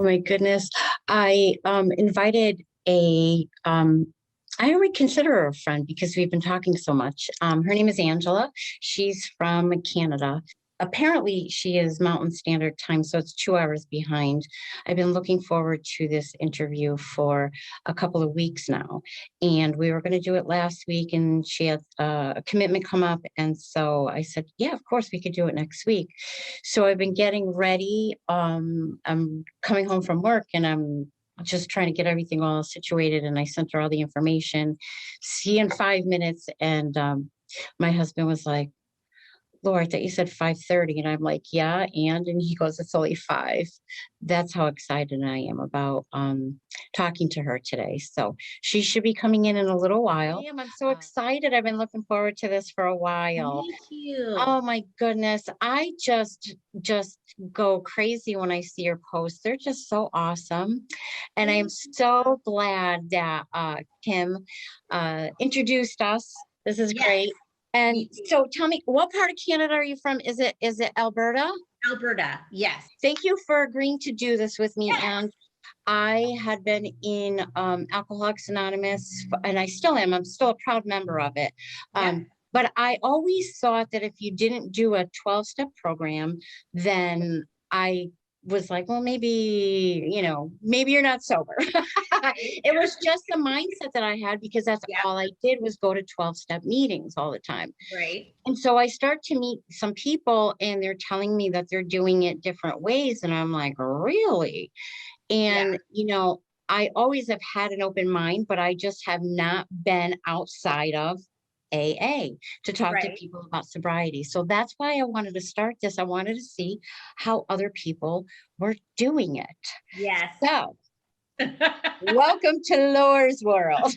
my goodness. I invited I already consider her a friend because we've been talking so much. Her name is Angela. She's from Canada. Apparently, she is Mountain Standard Time, so it's 2 hours behind. I've been looking forward to this interview for a couple of weeks now, and we were going to do it last week, and she had a commitment come up, and so I said, "Yeah, of course, we could do it next week." So I've been getting ready. I'm coming home from work, and I'm just trying to get everything all situated, and I sent her all the information. See in 5 minutes, and my husband was like, Laura, I thought you said 5:30. And I'm like, yeah, and he goes, it's only 5. That's how excited I am about talking to her today. So she should be coming in a little while. I'm so excited. I've been looking forward to this for a while. Thank you. Oh my goodness. I just go crazy when I see your posts. They're just so awesome. And I am so glad that Kim introduced us. This is great. And so tell me, what part of Canada are you from? Is it Alberta? Alberta, yes. Thank you for agreeing to do this with me. Yes. And I had been in Alcoholics Anonymous, and I still am. I'm still a proud member of it. But I always thought that if you didn't do a 12-step program, then I was like, well, maybe you're not sober. It was just the mindset that I had because that's all I did was go to 12-step meetings all the time. Right. And so I start to meet some people and they're telling me that they're doing it different ways. And I'm like, really? And, I always have had an open mind, but I just have not been outside of AA to talk to people about sobriety. So that's why I wanted to start this. I wanted to see how other people were doing it. Yes. So welcome to Laura's world.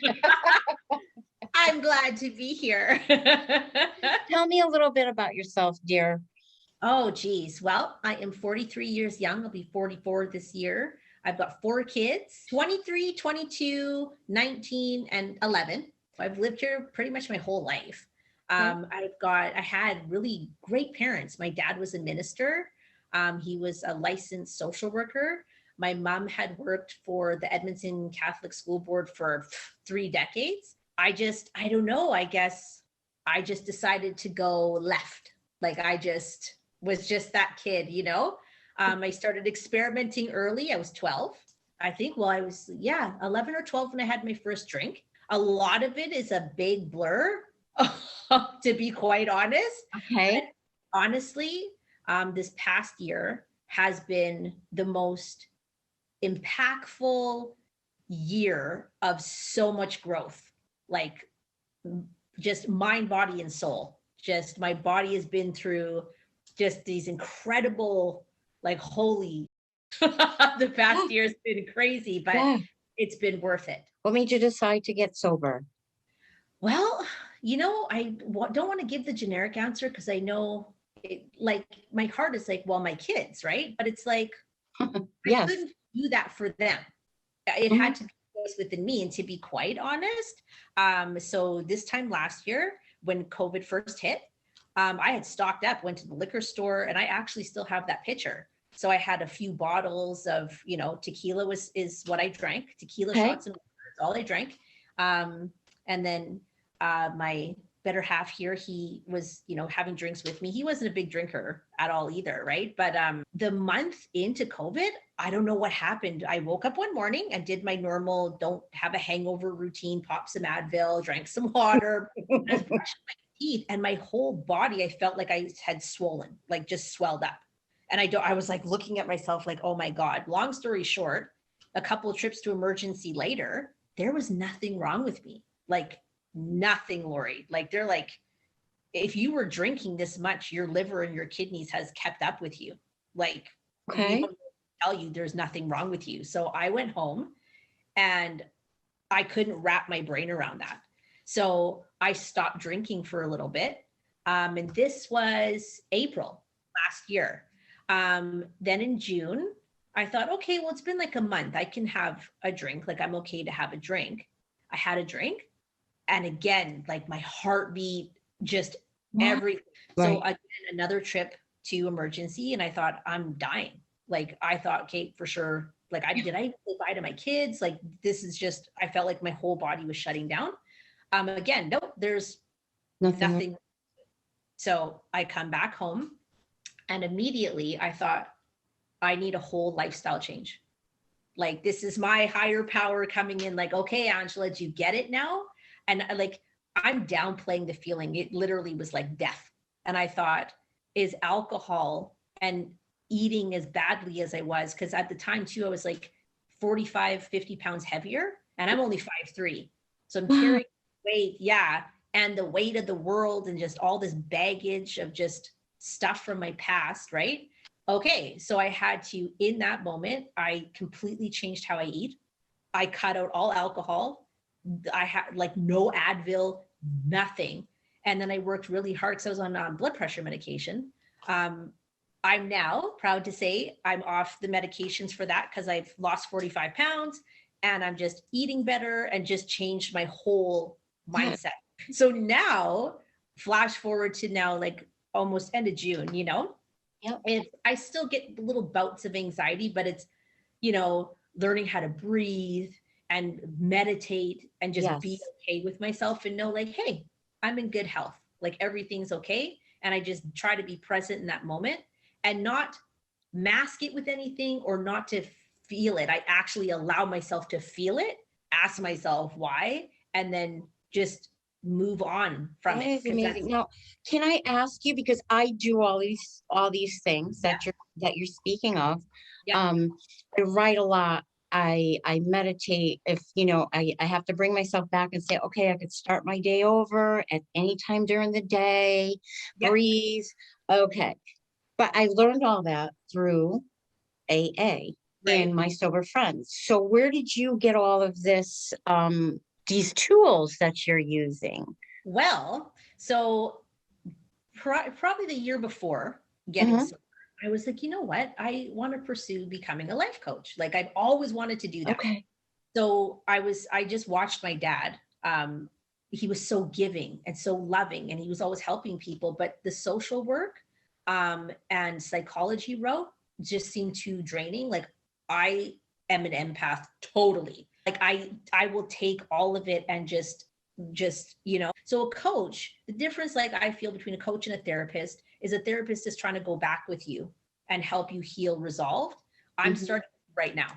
I'm glad to be here. Tell me a little bit about yourself, dear. Oh, geez. Well, I am 43 years young. I'll be 44 this year. I've got 4 kids, 23, 22, 19, and 11. I've lived here pretty much my whole life. I had really great parents. My dad was a minister. He was a licensed social worker. My mom had worked for the Edmonton Catholic School Board for 3 decades. I don't know, I guess I just decided to go left. Like I just was just that kid, I started experimenting early. I was 12, I think. Well, I was, 11 or 12 when I had my first drink. A lot of it is a big blur, to be quite honest. Okay. But honestly, this past year has been the most impactful year of so much growth, like just mind, body, and soul. Just my body has been through just these incredible, like holy, the past year has been crazy, but it's been worth it. What made you decide to get sober? Well, I don't want to give the generic answer because I know like my heart is like, well, my kids, right? But it's like, I couldn't do that for them. It had to be within me. And to be quite honest, so this time last year when COVID first hit, I had stocked up, went to the liquor store, and I actually still have that picture. So I had a few bottles of, tequila is what I drank. Tequila shots and all I drank. And then my better half here, he was, having drinks with me. He wasn't a big drinker at all either, right? But the month into COVID, I don't know what happened. I woke up one morning and did my normal, don't have a hangover routine, popped some Advil, drank some water, and I brushed my teeth, and my whole body, I felt like I had swollen, like just swelled up. And I was like looking at myself like, oh my God. Long story short, a couple of trips to emergency later, there was nothing wrong with me. Like nothing, Lori. Like they're like, if you were drinking this much, your liver and your kidneys has kept up with you. Like, we don't tell you there's nothing wrong with you. So I went home and I couldn't wrap my brain around that. So I stopped drinking for a little bit. And this was April last year. Then in June, I thought, okay, well, it's been like a month. I can have a drink. Like I'm okay to have a drink. I had a drink. And again, like my heartbeat, just everything. So again, another trip to emergency. And I thought, I'm dying. Like I thought, okay, for sure, Like, did I say bye to my kids? Like, this is just, I felt like my whole body was shutting down. Again, nope, there's nothing. So I come back home, and immediately I thought, I need a whole lifestyle change. Like, this is my higher power coming in, like, okay, Angela, do you get it now? And like, I'm downplaying the feeling. It literally was like death. And I thought, is alcohol and eating as badly as I was? Because at the time too, I was like 45, 50 pounds heavier, and I'm only 5'3". So I'm carrying weight. Yeah. And the weight of the world and just all this baggage of just stuff from my past. Right. Okay. So I had to, in that moment, I completely changed how I eat. I cut out all alcohol. I had like no Advil, nothing. And then I worked really hard because I was on blood pressure medication. I'm now proud to say I'm off the medications for that because I've lost 45 pounds and I'm just eating better and just changed my whole mindset. So now, flash forward to now, like almost end of June, you know, I still get little bouts of anxiety, but it's, you know, learning how to breathe and meditate and just be okay with myself and know like, hey, I'm in good health. Like everything's okay. And I just try to be present in that moment and not mask it with anything or not to feel it. I actually allow myself to feel it, ask myself why, and then just move on from it. That is amazing. Now, can I ask you, because I do all these things that you're speaking of. I write a lot. I meditate. If you know, I have to bring myself back and say, okay, I could start my day over at any time during the day, breathe. Okay. But I learned all that through AA and my sober friends. So where did you get all of this, these tools that you're using? Well, so probably the year before getting sober, I was like, you know what? I want to pursue becoming a life coach. Like I've always wanted to do that. Okay. So I just watched my dad. He was so giving and so loving, and he was always helping people. But the social work and psychology route just seemed too draining. Like I am an empath totally. Like I will take all of it and just you know. So a coach, the difference like I feel between a coach and a therapist is a therapist is trying to go back with you and help you heal resolved. I'm starting right now,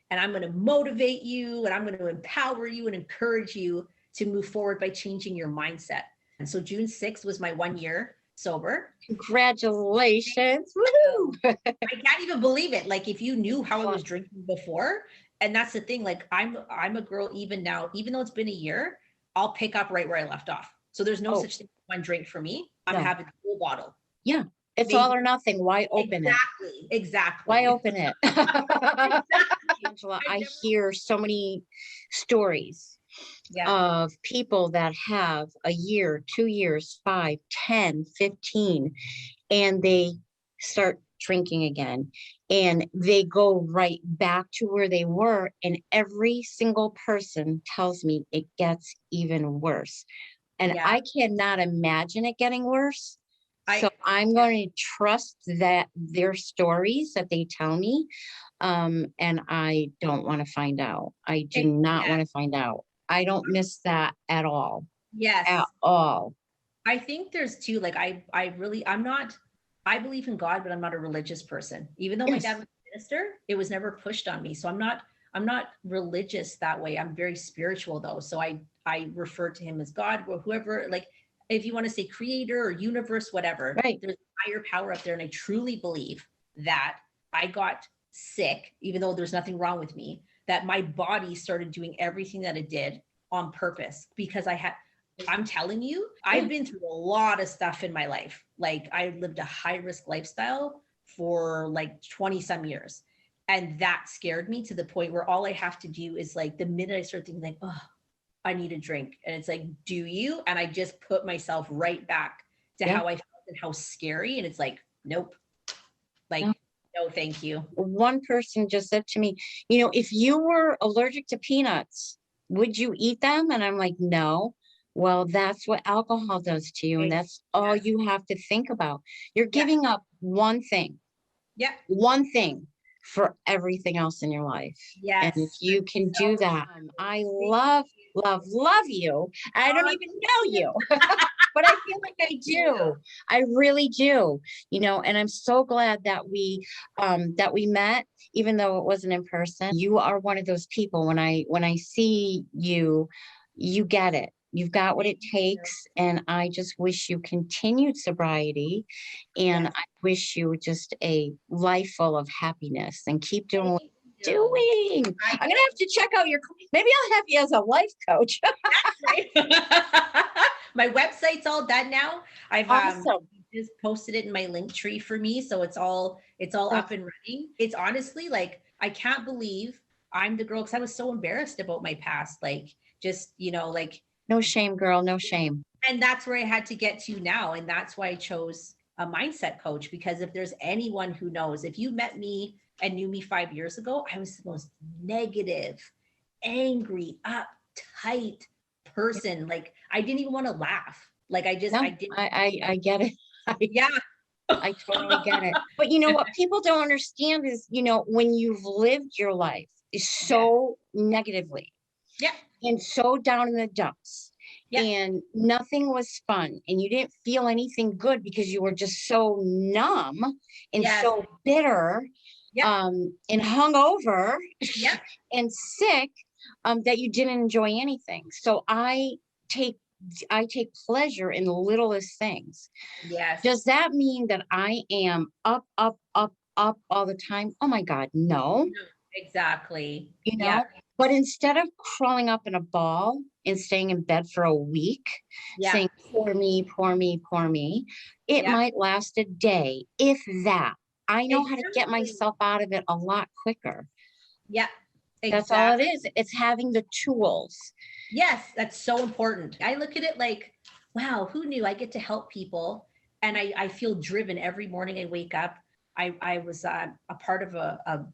and I'm going to motivate you and I'm going to empower you and encourage you to move forward by changing your mindset. And so June 6th was my 1 year sober. Congratulations. Woo! I can't even believe it. Like if you knew how I was drinking before, and that's the thing, like I'm a girl even now, even though it's been a year, I'll pick up right where I left off. So there's no such thing as one drink for me. I'm having a full bottle. Yeah. It's maybe all or nothing. Why open it? Exactly. Why open it? Angela, I hear so many stories of people that have a year, 2 years, 5, 10, 15, and they start drinking again. And they go right back to where they were. And every single person tells me it gets even worse. And I cannot imagine it getting worse. So I'm going to trust that their stories that they tell me. And I don't want to find out. I do not want to find out. I don't miss that at all. Yes. At all. I think there's too, like, I believe in God, but I'm not a religious person. Even though my dad was a minister, it was never pushed on me. So I'm not religious that way. I'm very spiritual though. So I refer to him as God or whoever, like, if you want to say creator or universe, whatever, there's a higher power up there. And I truly believe that I got sick, even though there's nothing wrong with me, that my body started doing everything that it did on purpose because I'm telling you, I've been through a lot of stuff in my life. Like I lived a high risk lifestyle for like 20 some years. And that scared me to the point where all I have to do is like, the minute I start thinking like, oh, I need a drink. And it's like, do you? And I just put myself right back to how I felt and how scary. And it's like, nope. Like, no, thank you. One person just said to me, you know, if you were allergic to peanuts, would you eat them? And I'm like, no. Well, that's what alcohol does to you. And that's all you have to think about. You're giving up one thing. Yeah. One thing. for everything else in your life. And if Yes. you can So do that, I love, love, love you. I don't even know you, but I feel like I do. I really do, and I'm so glad that we met, even though it wasn't in person. You are one of those people when I see you, you get it. You've got what it takes. And I just wish you continued sobriety. And Yes. I wish you just a life full of happiness and keep doing what Thank you're you. doing. I'm going to have to check out maybe I'll have you as a life coach. Right. My website's all done now. I've Awesome. just posted it in my link tree for me. So it's all up and running. It's honestly like, I can't believe I'm the girl, because I was so embarrassed about my past. Like, just, like, No shame, girl. No shame. and that's where I had to get to now. And that's why I chose a mindset coach, because if there's anyone who knows, if you met me and knew me 5 years ago, I was the most negative, angry, uptight person. Like, I didn't even want to laugh. Like, I didn't. I get it. Yeah. I totally get it. But what people don't understand is, when you've lived your life is so negatively, Yeah. and so down in the dumps, Yeah. and nothing was fun, and you didn't feel anything good because you were just so numb and so bitter, and hungover, and sick, that you didn't enjoy anything. So I take pleasure in the littlest things. Yes. Does that mean that I am up, up, up, up all the time? Oh my God, no. Exactly. Yeah. But instead of crawling up in a ball and staying in bed for a week, saying, poor me, poor me, poor me, it might last a day, if that. I know how to get myself out of it a lot quicker. Yeah. Exactly. That's all it is. It's having the tools. Yes, that's so important. I look at it like, wow, who knew I get to help people? And I feel driven every morning I wake up. I was a part of a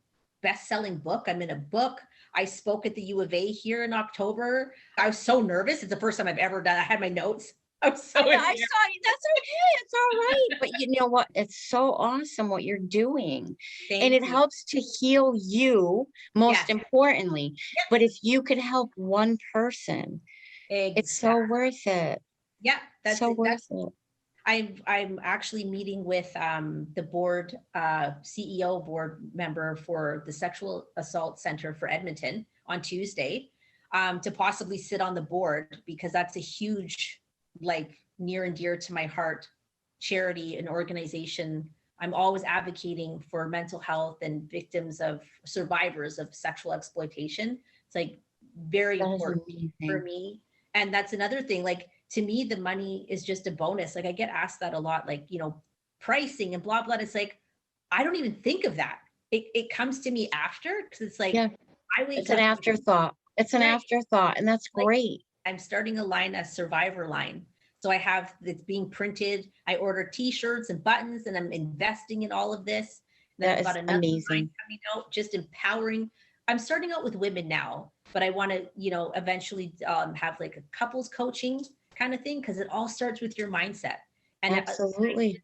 best-selling book. I'm in a book. I spoke at the U of A here in October. I was so nervous. It's the first time I've ever done. I had my notes. I'm so I saw you. That's okay. It's all right. But you know what? It's so awesome what you're doing. And it helps to heal you, most importantly. But if you could help one person, it's so worth it. Yeah, that's so worth it. I'm actually meeting with the board CEO board member for the Sexual Assault Center for Edmonton on Tuesday to possibly sit on the board, because that's a huge, like, near and dear to my heart charity and organization. I'm always advocating for mental health and survivors of sexual exploitation. It's like very important for me. And that's another thing, like, to me, the money is just a bonus. Like, I get asked that a lot, like, pricing and blah, blah. It's like, I don't even think of that. It comes to me after, because it's like, it's an afterthought. It's an afterthought. And that's great. I'm starting a survivor line. So it's being printed. I order t-shirts and buttons, and I'm investing in all of this. And then I've got another line coming out, just empowering. I'm starting out with women now, but I want to, eventually have like a couples coaching kind of thing, because it all starts with your mindset. And absolutely.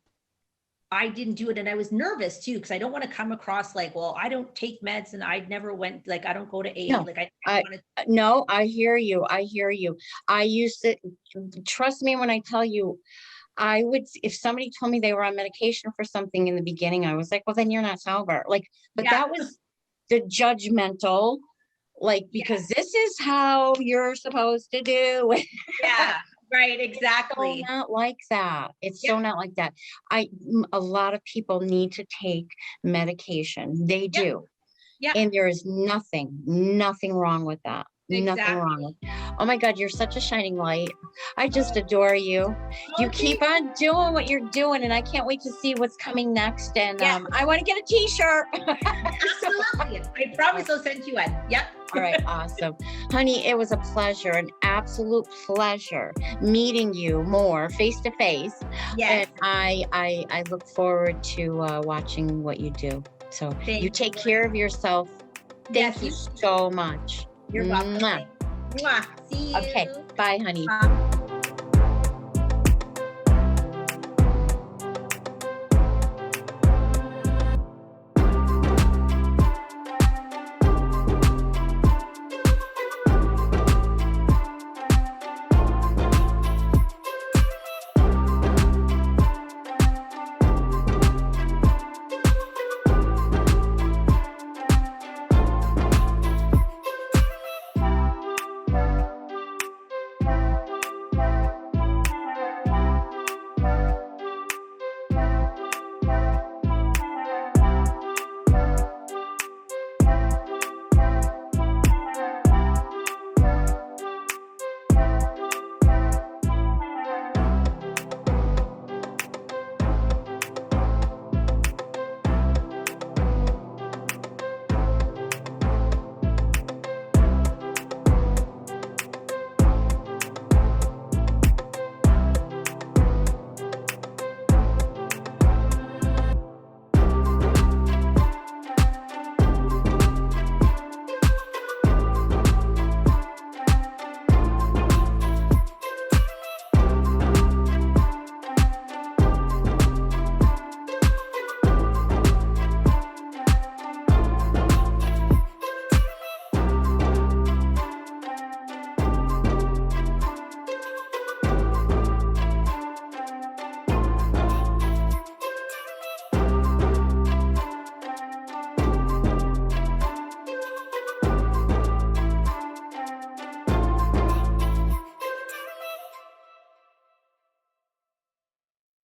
I didn't do it, and I was nervous too, because I don't want to come across like, well, I don't take meds, and I never went, like, I don't go to AA. No, like no, I hear you. I hear you. I used to, trust me when I tell you, I would, if somebody told me they were on medication for something in the beginning, I was like, well, then you're not sober. Like, but that was the judgmental, like, because this is how you're supposed to do. Right, exactly. It's so not like that. It's so not like that. A lot of people need to take medication. They do. And there is nothing wrong with that. Nothing wrong with that. Oh my God, you're such a shining light. I just adore you. You keep on doing what you're doing, and I can't wait to see what's coming next. And I want to get a t-shirt. Absolutely. I promise I'll send you one. Yep. All right, awesome. Honey, it was a pleasure, an absolute pleasure meeting you more face to face. Yes. And I look forward to watching what you do. So you take care of yourself. Thank you so much. You're welcome. Mwah. Mwah. See you. Okay. Bye, honey.